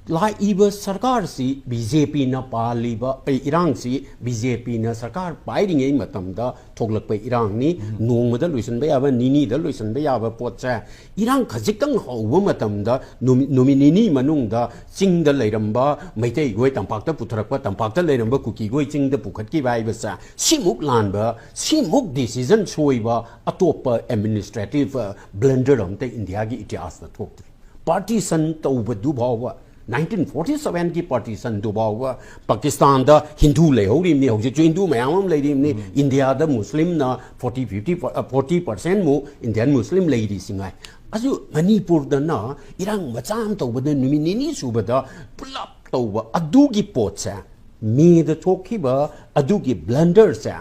Lai Iba Sarkar si BJP na paliba Irang si BJP na Sarkar biting a matamda Toglak by Irang ni Nung the Lucian Bayaba Nini the Lucian Bayaba Potsa Irang Kazikang Ho Matamda Nominini Manungda Sing the Ladamba Mate Goit and Pakta Putrapa and Pakta Ladamba Cookie Goiting the Pukaki Vibasa Simuk Lanba Simuk decision Choiba Atopa administrative blender on the Indiagi Itias the talk partisan Tawba Dubawa 1947 की partition दुबा हुआ पाकिस्तान दा हिंदू ले हो रही हो जो हिंदू में आम ले रही ने इंडिया दा मुस्लिम ना 40% मु इंडियन मुस्लिम ले रही सिंगाई अजू मणिपुर दा ना इरांग मचाम तो बदन निमिनी सुबदा पुलप तो व अदू की पोट से मी द थोकी बा अदू की ब्लंडर से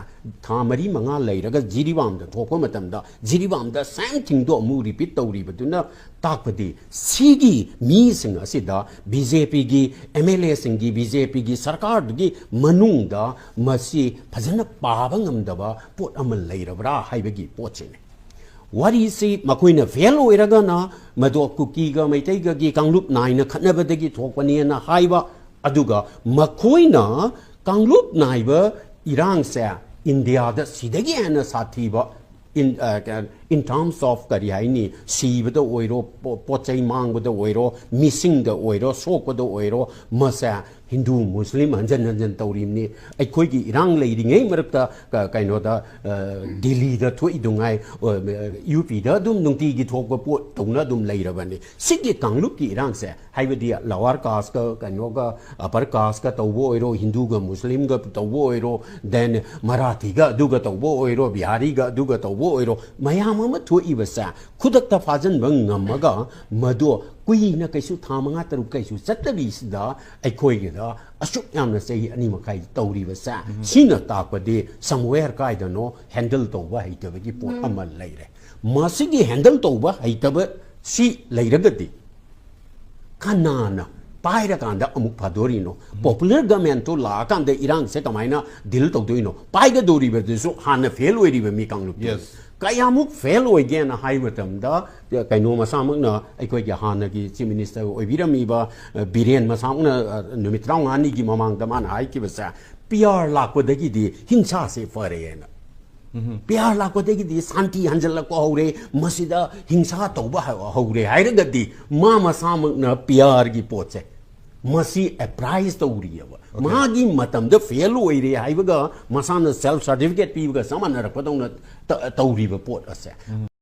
थामरी मंगा ले रगा जीरीवाम दा थोको मतम दा जीरीवाम दा सेम थिंग दो मु रिपीट तो री बदुना ताकपदी सीगी मी सिंग असिदा बीजेपी की एमएलए सिंग की बीजेपी की सरकार की मनुंग दा मसी फजन पाबंगम दबा पोट अमल ले रबरा हाइबगी पोचेने Wari si makoina fellow iragana mado kukiga maitaiga gi kanglup naina khatnabadagi thokpani na haiba aduga makoina kanglup naiba irang sa India da sidagi ana sathiba in terms of karihaini sibada oiro pochai mangbada oiro missing the oiro sokada oiro masa Hindu Muslim anjan taurimni aikoi gi irang leidingai marakta kaino da Delhi da thoi dungai UP da dum nungti gi thokba po tongna dum leirabani sigi kanglup ki irang se haibadi lower caste ka kaino ga upper caste ka tawbo oiro Hindu ga Muslim ga tawbo oiro then Marathi ga duga tawbo oiro Bihari ga duga tawbo oiro mayam ma thoi basa khudakta fajan bang ngamaga mado kui na kaisu thamanga taru kaisu satari sida aikoi gi da ashuk yamna sei ani makai tauri basa sina takpade somewhere kaida no handle toba haitaba gi pot amal leire masigi handle toba haitaba si leiragadi kanana paira kanda amuk phadori no popular government to la kanda irang se kamaina dil tawdoino paiga dori be so hana fail oiri be mi kanglu yes Kayamuk fellow again a high with them da Kaino Masamana, a quick Hanagi, Chief Minister, Oviramiba, Birian Masamna, Numitrang Anigi Mamang the man, I give us a PR Lakodegi, Hincha se for a PR Lakodegi, Santi Angela Kore, Masida, Hincha Tawba, Hore, Hiragadi, Mama Samana, PR Gipoche. Masi a prize the Uriya. Magi Matam, the fellow area, I ga Masana self certificate, people, someone at a Tauri report.